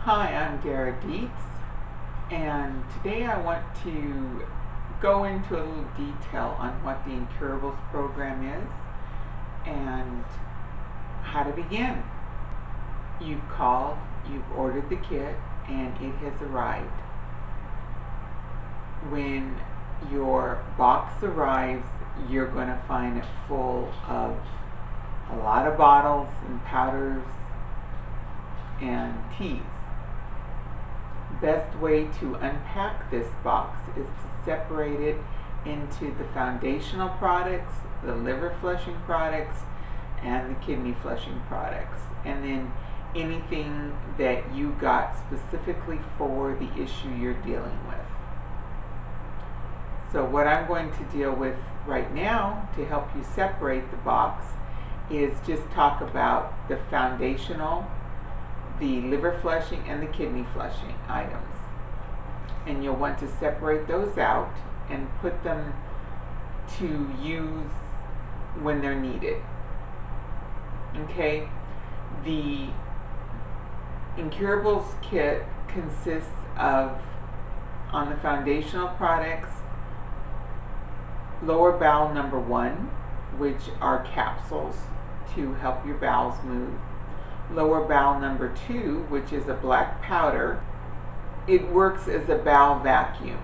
Hi, I'm Dara Dietz, and today I want to go into a little detail on what the Incurables program is and how to begin. You've called, you've ordered the kit, and it has arrived. When your box arrives, you're going to find it full of a lot of bottles and powders and teas. Best way to unpack this box is to separate it into the foundational products, the liver flushing products, and the kidney flushing products, and then anything that you got specifically for the issue you're dealing with. So what I'm going to deal with right now to help you separate the box is just talk about the foundational, the liver flushing, and the kidney flushing items. And you'll want to separate those out and put them to use when they're needed. Okay? The Incurables kit consists of, on the foundational products, lower bowel number 1, which are capsules to help your bowels move. Lower bowel number 2, which is a black powder. It works as a bowel vacuum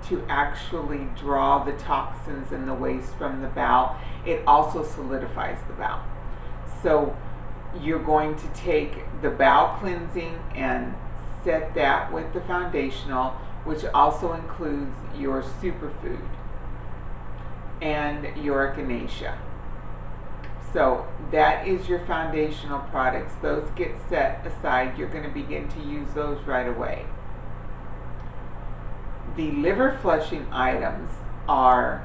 to actually draw the toxins and the waste from the bowel. It also solidifies the bowel. So you're going to take the bowel cleansing and set that with the foundational, which also includes your superfood and your echinacea. So that is your foundational products. Those get set aside. You're going to begin to use those right away. The liver flushing items are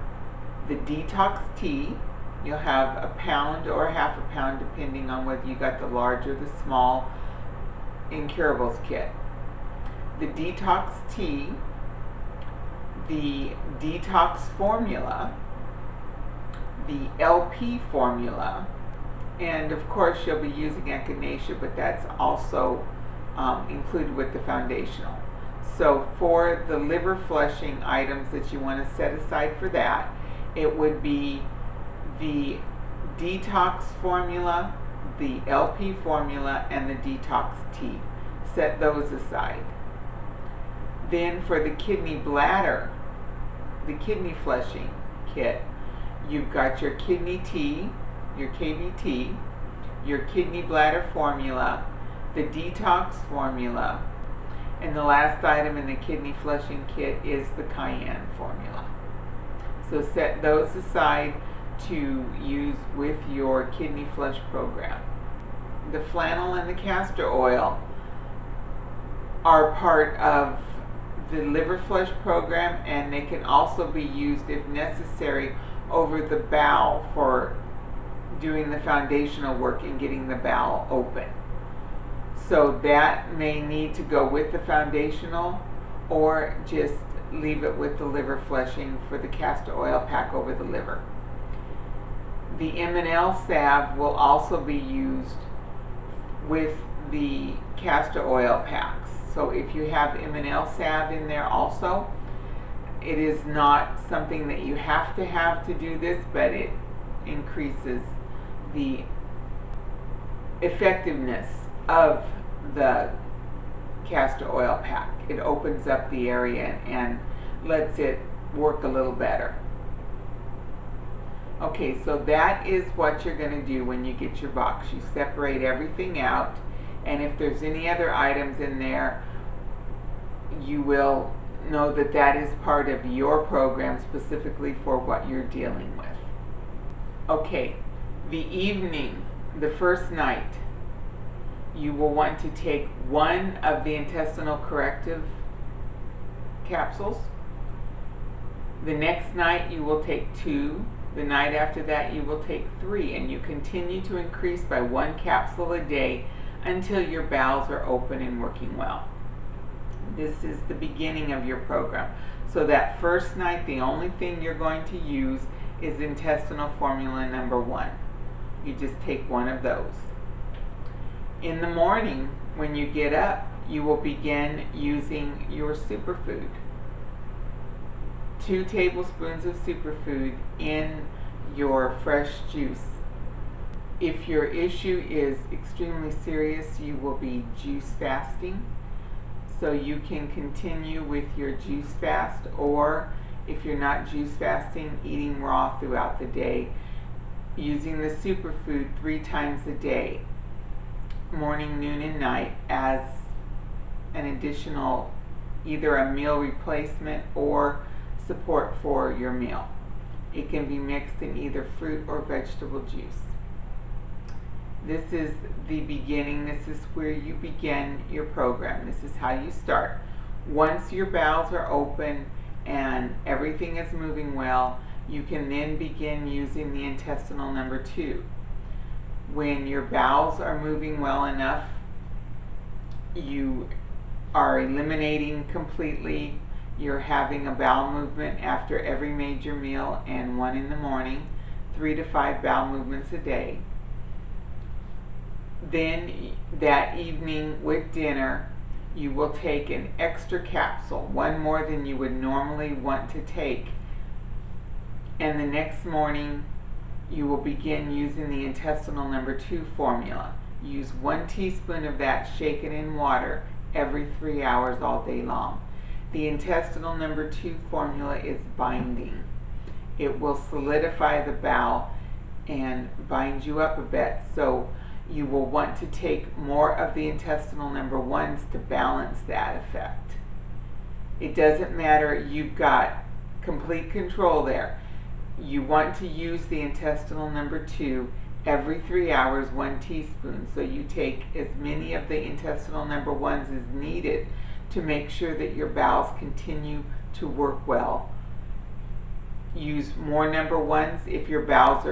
the detox tea. You'll have a pound or half a pound depending on whether you got the large or the small Incurables kit. The detox tea, the detox formula, the LP formula, and of course you'll be using echinacea, but that's also included with the foundational. So for the liver flushing items that you want to set aside for that, it would be the detox formula, the LP formula, and the detox tea. Set those aside. Then for the kidney bladder, the kidney flushing kit, you've got your kidney tea, your KBT, your kidney bladder formula, the detox formula, and the last item in the kidney flushing kit is the cayenne formula. So set those aside to use with your kidney flush program. The flannel and the castor oil are part of the liver flush program, and they can also be used if necessary over the bowel for doing the foundational work and getting the bowel open. So that may need to go with the foundational, or just leave it with the liver flushing for the castor oil pack over the liver. The M&L salve will also be used with the castor oil packs. So if you have M&L salve in there also, it is not something that you have to do this, but it increases the effectiveness of the castor oil pack. It opens up the area and lets it work a little better. Okay, so that is what you're going to do when you get your box. You separate everything out, and if there's any other items in there, you will know that that is part of your program specifically for what you're dealing with. Okay, the evening, the first night, you will want to take one of the intestinal corrective capsules. The next night you will take 2. The night after that you will take 3, and you continue to increase by 1 capsule a day until your bowels are open and working well. This is the beginning of your program. So that first night, the only thing you're going to use is intestinal formula number 1. You just take one of those. In the morning, when you get up, you will begin using your superfood. 2 tablespoons of superfood in your fresh juice. If your issue is extremely serious, you will be juice fasting. So you can continue with your juice fast, or if you're not juice fasting, eating raw throughout the day, using the superfood 3 times a day, morning, noon, and night, as an additional either a meal replacement or support for your meal. It can be mixed in either fruit or vegetable juice. This is the beginning. This is where you begin your program. This is how you start. Once your bowels are open and everything is moving well, you can then begin using the intestinal number 2. When your bowels are moving well enough, you are eliminating completely. You're having a bowel movement after every major meal and 1 in the morning, 3 to 5 bowel movements a day. Then that evening with dinner, you will take an extra capsule, 1 more than you would normally want to take. And the next morning, you will begin using the intestinal number 2 formula. Use 1 teaspoon of that shaken in water every 3 hours all day long. The intestinal number 2 formula is binding. It will solidify the bowel and bind you up a bit. So you will want to take more of the intestinal number 1s to balance that effect. It doesn't matter, you've got complete control there. You want to use the intestinal number 2 every 3 hours, 1 teaspoon. So you take as many of the intestinal number 1s as needed to make sure that your bowels continue to work well. Use more number 1s. If your bowels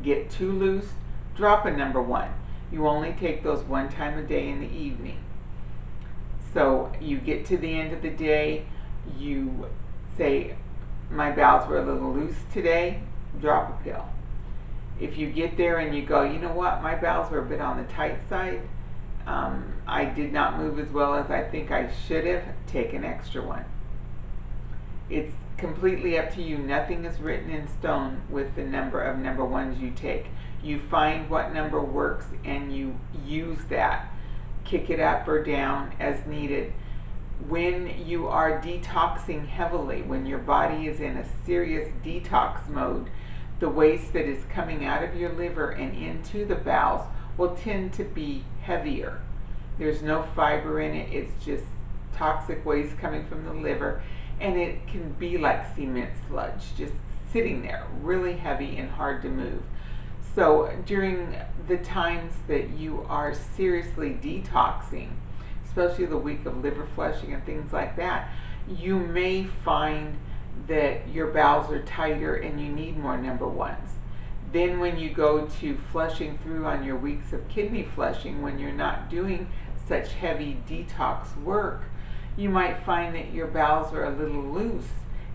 get too loose, drop a number 1. You only take those 1 time a day in the evening. So you get to the end of the day, you say, my bowels were a little loose today, drop a pill. If you get there and you go, you know what, my bowels were a bit on the tight side, I did not move as well as I think I should have, take an extra one. It's completely up to you. Nothing is written in stone with the number of number 1s you take. You find what number works and you use that. Kick it up or down as needed. When you are detoxing heavily, when your body is in a serious detox mode, the waste that is coming out of your liver and into the bowels will tend to be heavier. There's no fiber in it. It's just toxic waste coming from the liver, and it can be like cement sludge, just sitting there, really heavy and hard to move. So during the times that you are seriously detoxing, especially the week of liver flushing and things like that, you may find that your bowels are tighter and you need more number 1s. Then when you go to flushing through on your weeks of kidney flushing, when you're not doing such heavy detox work, you might find that your bowels are a little loose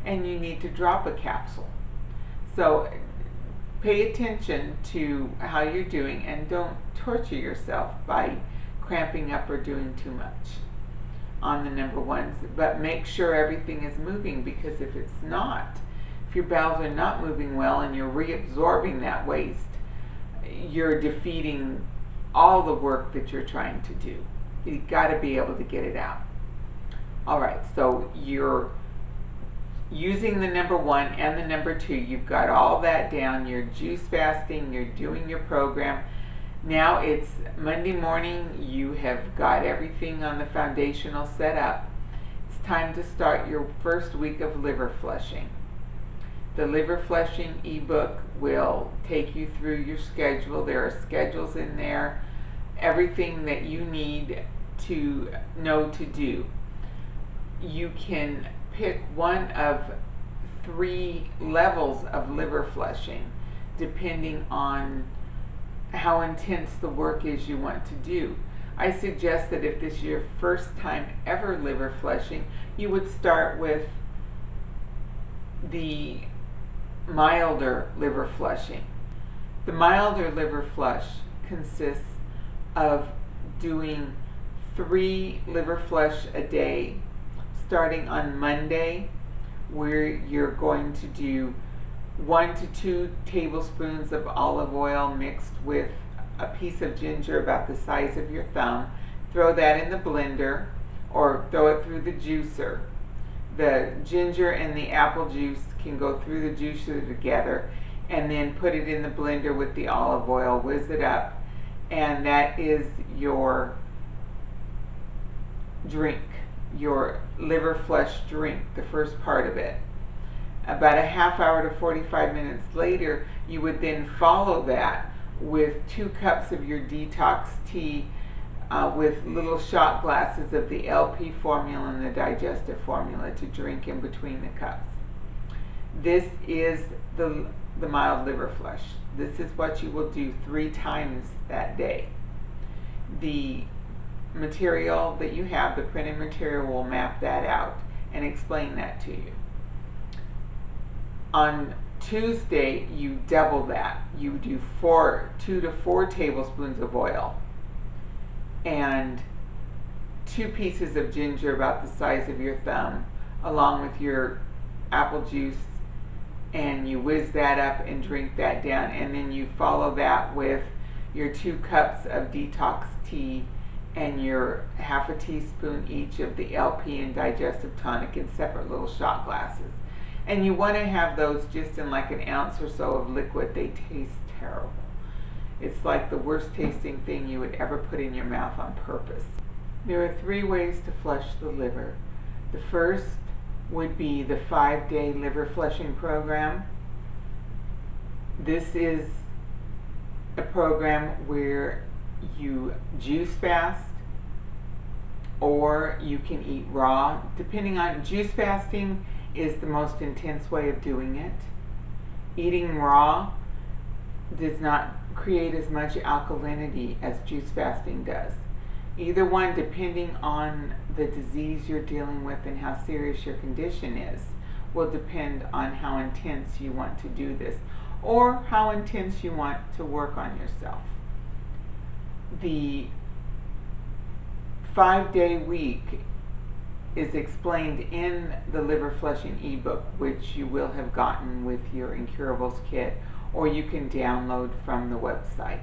and you need to drop a capsule. So pay attention to how you're doing and don't torture yourself by cramping up or doing too much on the number 1s, but make sure everything is moving, because if it's not, if your bowels are not moving well and you're reabsorbing that waste, you're defeating all the work that you're trying to do. You've got to be able to get it out. All right, so you're using the number 1 and the number 2. You've got all that down. You're juice fasting. You're doing your program. Now it's Monday morning. You have got everything on the foundational set up. It's time to start your first week of liver flushing. The liver flushing ebook will take you through your schedule. There are schedules in there, everything that you need to know to do. You can pick one of 3 levels of liver flushing depending on how intense the work is you want to do. I suggest that if this is your first time ever liver flushing, you would start with the milder liver flushing. The milder liver flush consists of doing 3 liver flush a day, starting on Monday, where you're going to do 1 to 2 tablespoons of olive oil mixed with a piece of ginger about the size of your thumb. Throw that in the blender or throw it through the juicer. The ginger and the apple juice can go through the juicer together, and then put it in the blender with the olive oil, whiz it up, and that is your drink, your liver flush drink, the first part of it. About a half hour to 45 minutes later, you would then follow that with 2 cups of your detox tea with little shot glasses of the LP formula and the digestive formula to drink in between the cups. This is the mild liver flush. This is what you will do 3 times that day. The material that you have, the printed material, will map that out and explain that to you. On Tuesday, you double that. You do 2 to 4 tablespoons of oil and 2 pieces of ginger about the size of your thumb, along with your apple juice, and you whiz that up and drink that down, and then you follow that with your 2 cups of detox tea and your half a teaspoon each of the LP and digestive tonic in separate little shot glasses. And you want to have those just in like an ounce or so of liquid. They taste terrible. It's like the worst tasting thing you would ever put in your mouth on purpose. There are 3 ways to flush the liver. The first would be the 5-day liver flushing program. This is a program where you juice fast, or you can eat raw. Depending on, juice fasting is the most intense way of doing it. Eating raw does not create as much alkalinity as juice fasting does. Either one, depending on the disease you're dealing with and how serious your condition is, will depend on how intense you want to do this or how intense you want to work on yourself. The 5-day week is explained in the liver flushing ebook, which you will have gotten with your Incurables kit, or you can download from the website.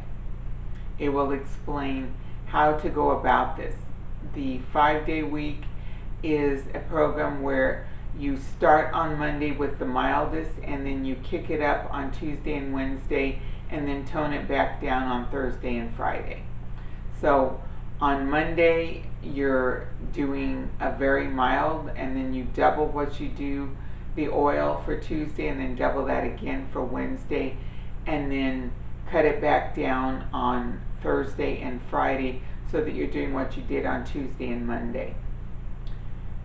It will explain how to go about this. The 5-day week is a program where you start on Monday with the mildest, and then you kick it up on Tuesday and Wednesday, and then tone it back down on Thursday and Friday. So on Monday, you're doing a very mild, and then you double what you do the oil for Tuesday, and then double that again for Wednesday, and then cut it back down on Thursday and Friday so that you're doing what you did on Tuesday and Monday.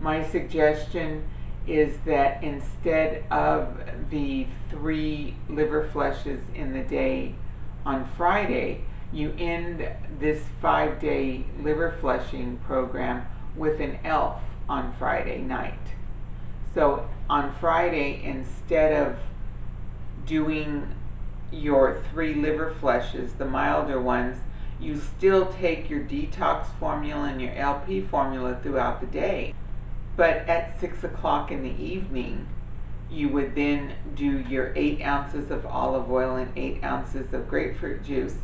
My suggestion is that instead of the 3 liver flushes in the day on Friday, you end this 5-day liver flushing program with an ELF on Friday night. So on Friday, instead of doing your 3 liver flushes, the milder ones, you still take your detox formula and your LP formula throughout the day. But at 6 o'clock in the evening, you would then do your 8 ounces of olive oil and 8 ounces of grapefruit juice,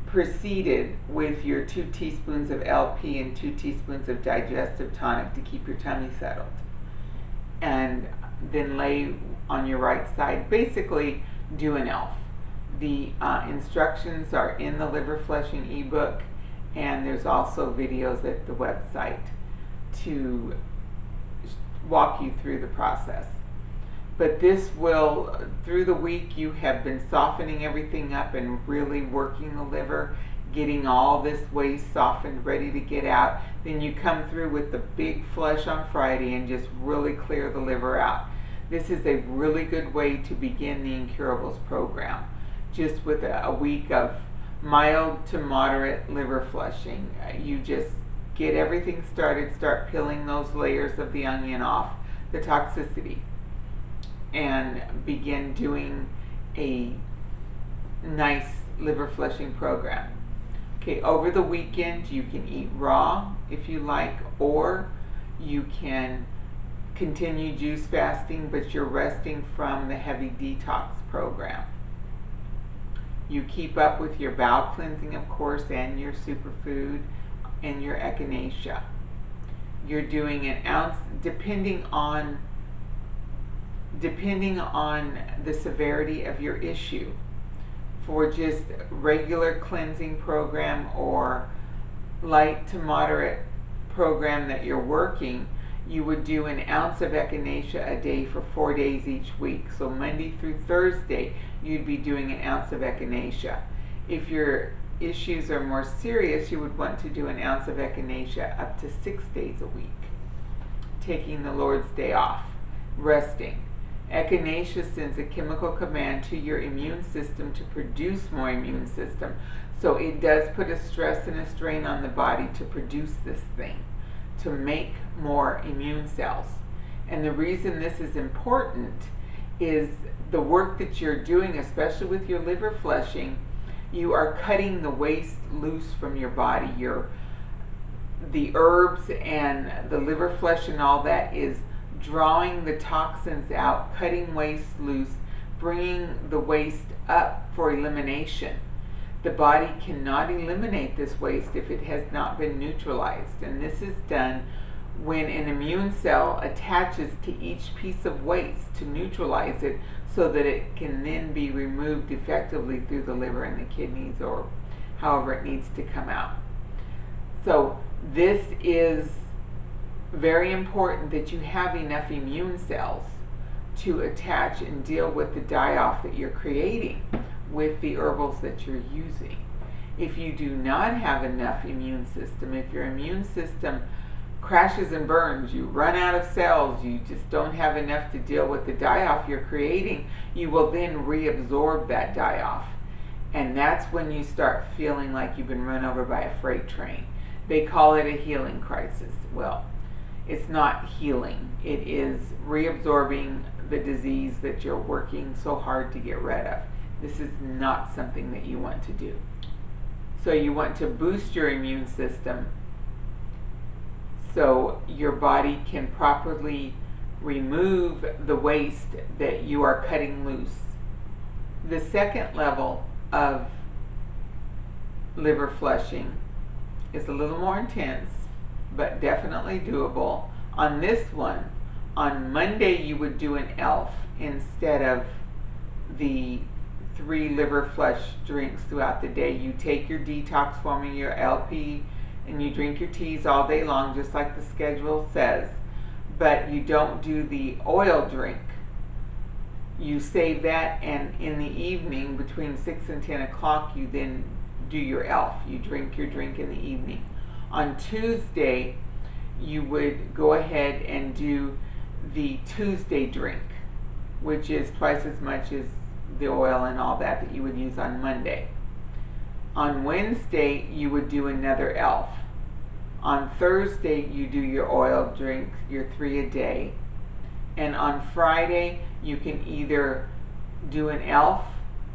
preceded with your 2 teaspoons of LP and 2 teaspoons of digestive tonic to keep your tummy settled. And then lay on your right side. Basically, do an ELF. The instructions are in the liver flushing ebook, and there's also videos at the website to walk you through the process. But this will, through the week, you have been softening everything up and really working the liver, getting all this waste softened, ready to get out. Then you come through with the big flush on Friday and just really clear the liver out. This is a really good way to begin the Incurables program, just with a week of mild to moderate liver flushing. You just get everything started, start peeling those layers of the onion off, the toxicity, and begin doing a nice liver flushing program. Okay, over the weekend you can eat raw if you like, or you can continue juice fasting, but you're resting from the heavy detox program. You keep up with your bowel cleansing, of course, and your superfood and your echinacea. You're doing an ounce depending on the severity of your issue. For just regular cleansing program or light to moderate program that you're working, you would do an ounce of echinacea a day for 4 days each week. So Monday through Thursday, you'd be doing an ounce of echinacea. If your issues are more serious, you would want to do an ounce of echinacea up to 6 days a week, taking the Lord's Day off, resting. Echinacea sends a chemical command to your immune system to produce more immune system. So it does put a stress and a strain on the body to produce this thing, to make more immune cells. And the reason this is important is the work that you're doing, especially with your liver flushing, you are cutting the waste loose from your body. The herbs and the liver flush and all that is drawing the toxins out, cutting waste loose, bringing the waste up for elimination. The body cannot eliminate this waste if it has not been neutralized, and this is done when an immune cell attaches to each piece of waste to neutralize it so that it can then be removed effectively through the liver and the kidneys or however it needs to come out. So this is very important that you have enough immune cells to attach and deal with the die-off that you're creating with the herbals that you're using. If you do not have enough immune system, if your immune system crashes and burns, you run out of cells, you just don't have enough to deal with the die-off you're creating, you will then reabsorb that die-off. And that's when you start feeling like you've been run over by a freight train. They call it a healing crisis. Well, it's not healing. It is reabsorbing the disease that you're working so hard to get rid of. This is not something that you want to do. So you want to boost your immune system so your body can properly remove the waste that you are cutting loose. The second level of liver flushing is a little more intense, but definitely doable. On this one, on Monday you would do an ELF instead of the 3 liver flush drinks throughout the day. You take your detox formula, your LP, and you drink your teas all day long, just like the schedule says. But you don't do the oil drink. You save that, and in the evening, between 6 and 10 o'clock, you then do your ELF. You drink your drink in the evening. On Tuesday, you would go ahead and do the Tuesday drink, which is twice as much as the oil and all that you would use on Monday. On Wednesday, you would do another ELF. On Thursday, you do your oil drink, your 3 a day. And on Friday, you can either do an ELF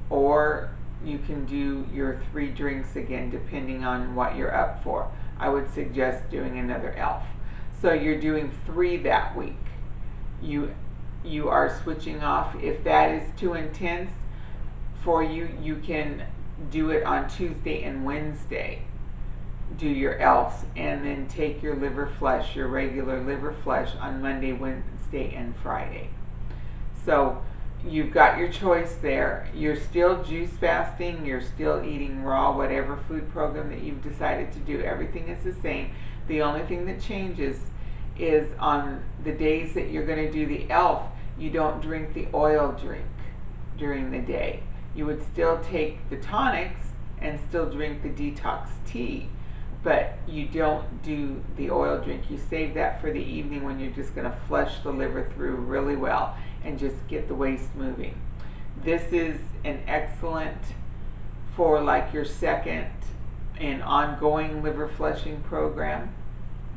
or you can do your 3 drinks again, depending on what you're up for. I would suggest doing another ELF. So you're doing 3 that week. You are switching off. If that is too intense for you, you can do it on Tuesday and Wednesday. Do your ELFs and then take your liver flush, your regular liver flush, on Monday, Wednesday, and Friday. So you've got your choice there. You're still juice fasting, you're still eating raw, whatever food program that you've decided to do. Everything is the same. The only thing that changes is on the days that you're going to do the ELF, you don't drink the oil drink during the day. You would still take the tonics and still drink the detox tea, but you don't do the oil drink. You save that for the evening when you're just going to flush the liver through really well and just get the waste moving. This is an excellent for like your second and ongoing liver flushing program.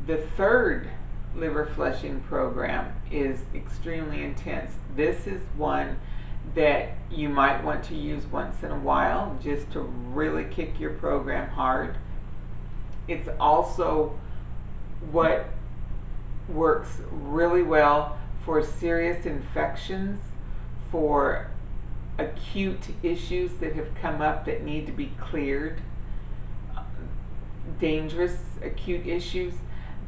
The third liver flushing program is extremely intense. This is one that you might want to use once in a while just to really kick your program hard. It's also what works really well for serious infections, for acute issues that have come up that need to be cleared, dangerous acute issues.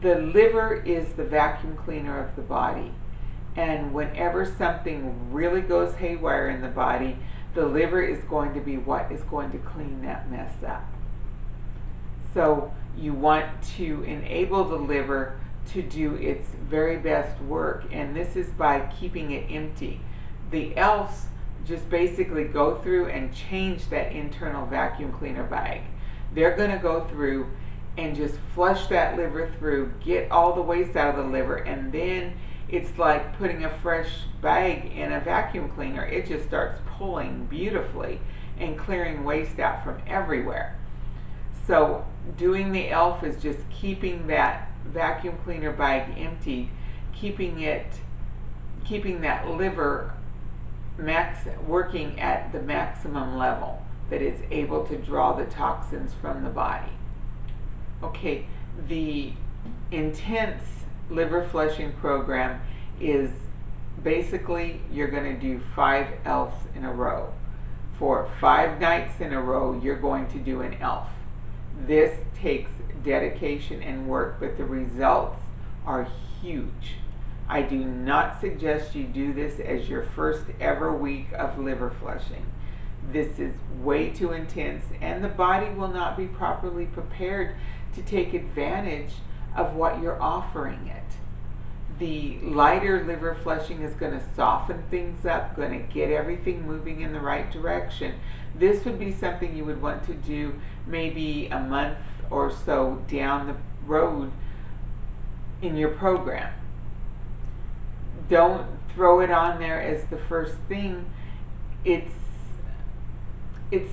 The liver is the vacuum cleaner of the body. And whenever something really goes haywire in the body, the liver is going to be what is going to clean that mess up. So you want to enable the liver to do its very best work, and this is by keeping it empty. The elves just basically go through and change that internal vacuum cleaner bag. They're going to go through and just flush that liver through, get all the waste out of the liver, and then it's like putting a fresh bag in a vacuum cleaner. It just starts pulling beautifully and clearing waste out from everywhere. So doing the ELF is just keeping that vacuum cleaner bag emptied, keeping that liver working at the maximum level that it's able to draw the toxins from the body. Okay, the intense liver flushing program is basically you're going to do 5 ELFs in a row. For 5 nights in a row, you're going to do an ELF. This takes dedication and work, but the results are huge. I do not suggest you do this as your first ever week of liver flushing. This is way too intense, and the body will not be properly prepared to take advantage of what you're offering it. The lighter liver flushing is going to soften things up, going to get everything moving in the right direction. This would be something you would want to do maybe a month or so down the road in your program. Don't throw it on there as the first thing. It's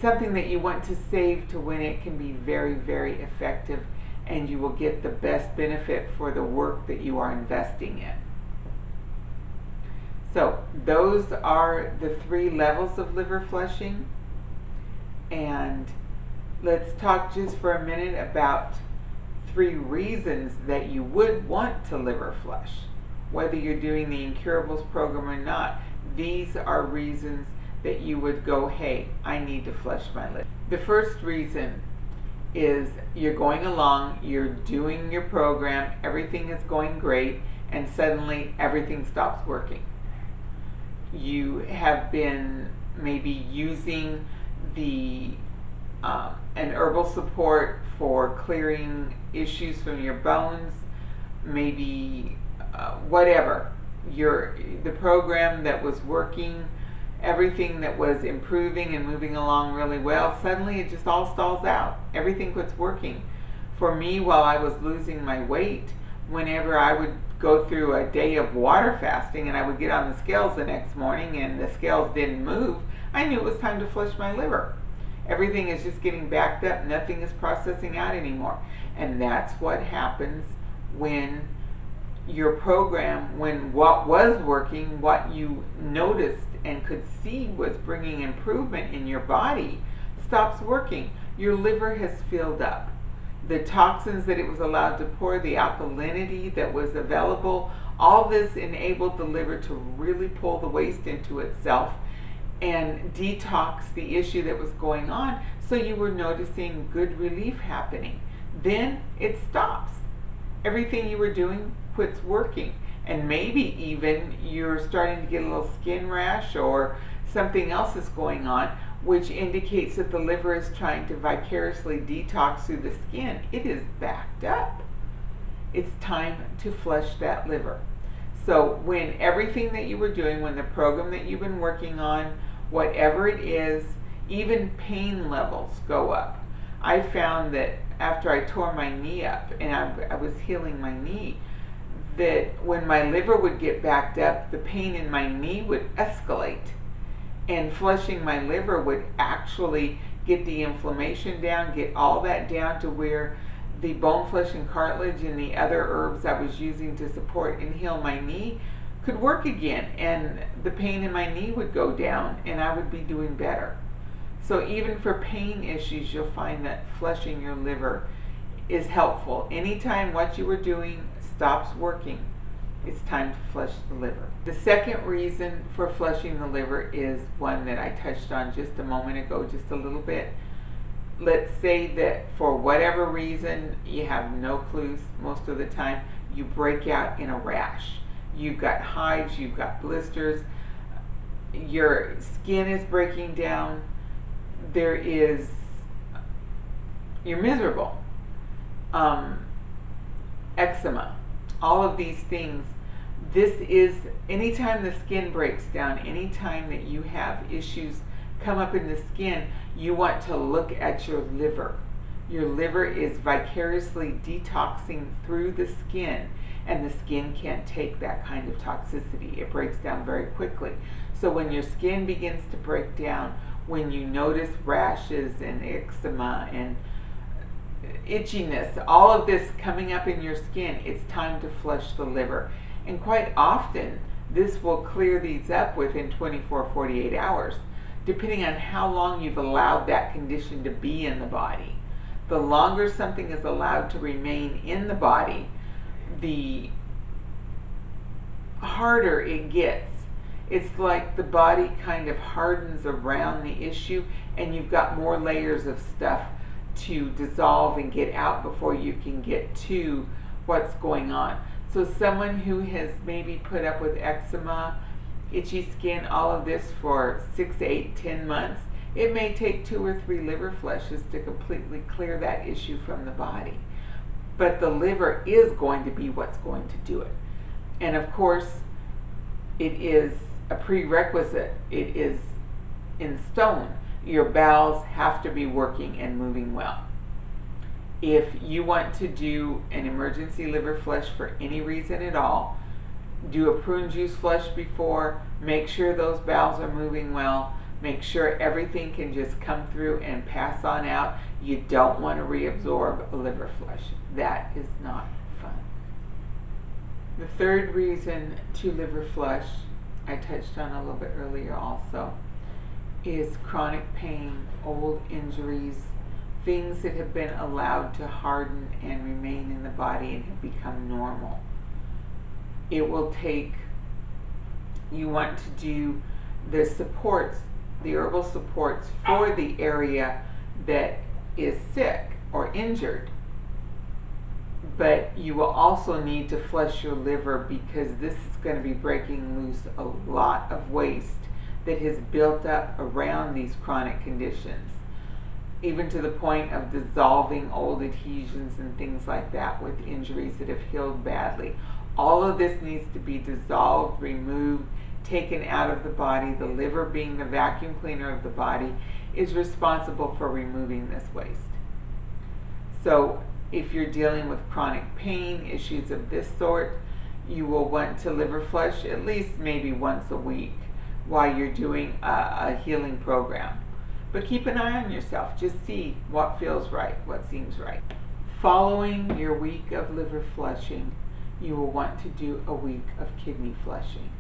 something that you want to save to when it can be very, very effective, and you will get the best benefit for the work that you are investing in. So those are the 3 levels of liver flushing. And let's talk just for a minute about 3 reasons that you would want to liver flush. Whether you're doing the Incurables program or not, these are reasons that you would go, hey, I need to flush my liver. The first reason is you're going along, you're doing your program, everything is going great, and suddenly everything stops working. You have been maybe using an herbal support for clearing issues from your bones, maybe whatever. The program that was working, everything that was improving and moving along really well, suddenly it just all stalls out. Everything quits working. For me, while I was losing my weight, whenever I would go through a day of water fasting and I would get on the scales the next morning and the scales didn't move, I knew it was time to flush my liver. Everything is just getting backed up. Nothing is processing out anymore. And that's what happens when your program, when what was working, what you noticed and could see was bringing improvement in your body, stops working. Your liver has filled up. The toxins that it was allowed to pour, the alkalinity that was available, all this enabled the liver to really pull the waste into itself and detox the issue that was going on, so you were noticing good relief happening. Then it stops. Everything you were doing quits working, and maybe even you're starting to get a little skin rash or something else is going on, which indicates that the liver is trying to vicariously detox through the skin. It is backed up. It's time to flush that liver. So when everything that you were doing, when the program that you've been working on, whatever it is, even pain levels go up. I found that after I tore my knee up and I was healing my knee, that when my liver would get backed up, the pain in my knee would escalate. And flushing my liver would actually get the inflammation down, get all that down to where the bone flesh and cartilage and the other herbs I was using to support and heal my knee could work again, and the pain in my knee would go down and I would be doing better. So even for pain issues, you'll find that flushing your liver is helpful. Anytime what you were doing stops working, it's time to flush the liver. The second reason for flushing the liver is one that I touched on just a moment ago, just a little bit. Let's say that for whatever reason, you have no clues most of the time, you break out in a rash. You've got hives, you've got blisters, your skin is breaking down, you're miserable. Eczema, all of these things. This is, anytime the skin breaks down, anytime that you have issues come up in the skin, you want to look at your liver. Your liver is vicariously detoxing through the skin, and the skin can't take that kind of toxicity. It breaks down very quickly. So when your skin begins to break down, when you notice rashes and eczema and itchiness, all of this coming up in your skin, it's time to flush the liver. And quite often, this will clear these up within 24, 48 hours, depending on how long you've allowed that condition to be in the body. The longer something is allowed to remain in the body, the harder it gets. It's like the body kind of hardens around the issue, and you've got more layers of stuff to dissolve and get out before you can get to what's going on. So someone who has maybe put up with eczema, itchy skin, all of this for 6, 8, 10 months, it may take 2 or 3 liver flushes to completely clear that issue from the body. But the liver is going to be what's going to do it. And of course, it is a prerequisite. It is in stone. Your bowels have to be working and moving well. If you want to do an emergency liver flush for any reason at all, do a prune juice flush before, make sure those bowels are moving well, make sure everything can just come through and pass on out. You don't want to reabsorb a liver flush. That is not fun. The third reason to liver flush, I touched on a little bit earlier also, is chronic pain, old injuries, things that have been allowed to harden and remain in the body and have become normal. It will take, you want to do the supports, the herbal supports for the area that is sick or injured. But you will also need to flush your liver, because this is going to be breaking loose a lot of waste that has built up around these chronic conditions, even to the point of dissolving old adhesions and things like that with injuries that have healed badly. All of this needs to be dissolved, removed, taken out of the body. The liver, being the vacuum cleaner of the body, is responsible for removing this waste. So if you're dealing with chronic pain, issues of this sort, you will want to liver flush at least maybe once a week while you're doing a healing program. But keep an eye on yourself. Just see what feels right, what seems right. Following your week of liver flushing, you will want to do a week of kidney flushing.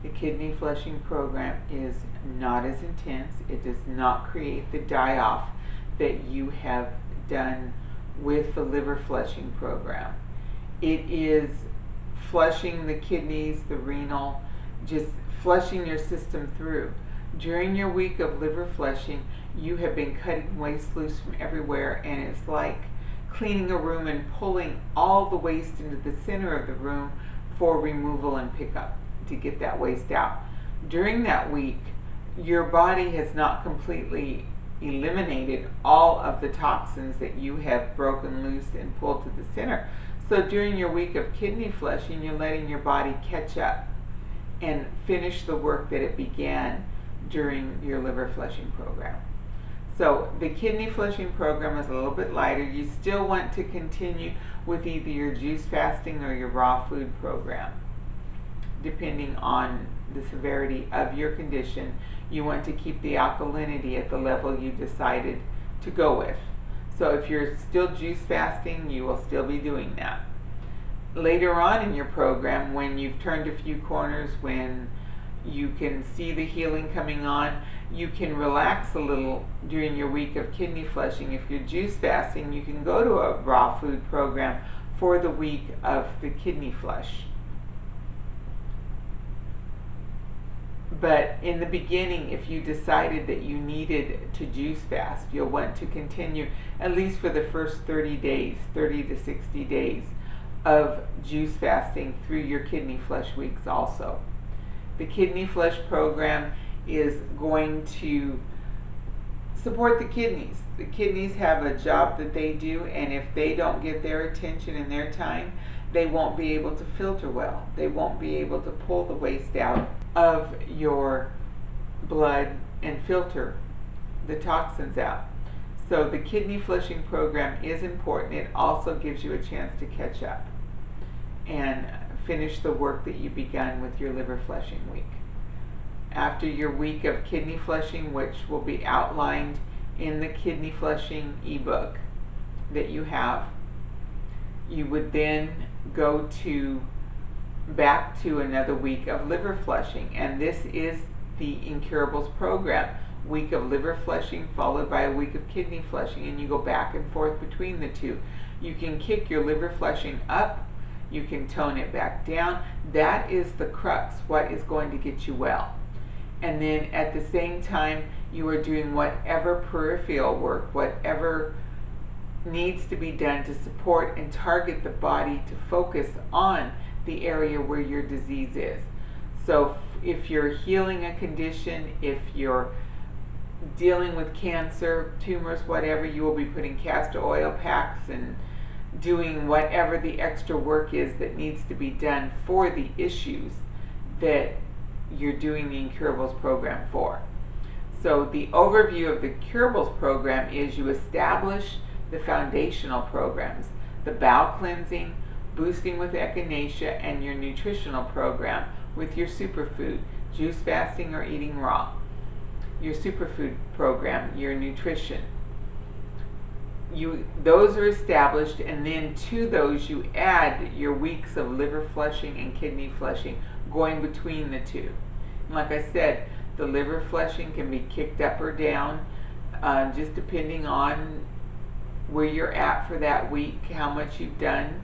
The kidney flushing program is not as intense. It does not create the die-off that you have done with the liver flushing program. It is flushing the kidneys, the renal, just flushing your system through. During your week of liver flushing, you have been cutting waste loose from everywhere, and it's like cleaning a room and pulling all the waste into the center of the room for removal and pickup to get that waste out. During that week, your body has not completely eliminated all of the toxins that you have broken loose and pulled to the center. So during your week of kidney flushing, you're letting your body catch up and finish the work that it began during your liver flushing program. So the kidney flushing program is a little bit lighter. You still want to continue with either your juice fasting or your raw food program, depending on the severity of your condition. You want to keep the alkalinity at the level you decided to go with. So if you're still juice fasting, you will still be doing that. Later on in your program, when you've turned a few corners, when you can see the healing coming on, you can relax a little during your week of kidney flushing. If you're juice fasting, you can go to a raw food program for the week of the kidney flush. But in the beginning, if you decided that you needed to juice fast, you'll want to continue at least for the first 30 days, 30 to 60 days of juice fasting through your kidney flush weeks also. The kidney flush program is going to support the kidneys. The kidneys have a job that they do, and if they don't get their attention and their time, they won't be able to filter well. They won't be able to pull the waste out of your blood and filter the toxins out. So the kidney flushing program is important. It also gives you a chance to catch up and finish the work that you began with your liver flushing week. After your week of kidney flushing, which will be outlined in the kidney flushing ebook that you have, you would then go back to another week of liver flushing, and this is the Incurables program. Week of liver flushing followed by a week of kidney flushing, and you go back and forth between the two. You can kick your liver flushing up, you can tone it back down. That is the crux, what is going to get you well. And then at the same time, you are doing whatever peripheral work, whatever needs to be done to support and target the body to focus on the area where your disease is. So if you're healing a condition, if you're dealing with cancer, tumors, whatever, you will be putting castor oil packs and doing whatever the extra work is that needs to be done for the issues that you're doing the Incurables program for. So the overview of the Incurables program is you establish the foundational programs, the bowel cleansing, boosting with echinacea, and your nutritional program with your superfood, juice fasting or eating raw. Your superfood program, your nutrition. Those are established, and then to those you add your weeks of liver flushing and kidney flushing going between the two. And like I said, the liver flushing can be kicked up or down, just depending on where you're at for that week, how much you've done,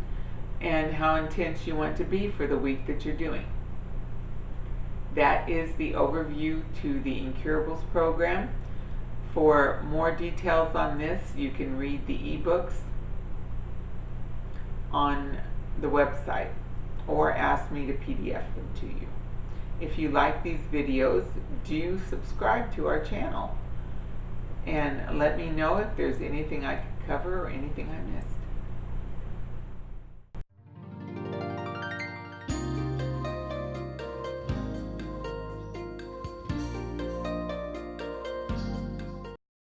and how intense you want to be for the week that you're doing. That is the overview to the Incurables program. For more details on this, you can read the ebooks on the website or ask me to PDF them to you. If you like these videos, do subscribe to our channel and let me know if there's anything I could cover or anything I missed.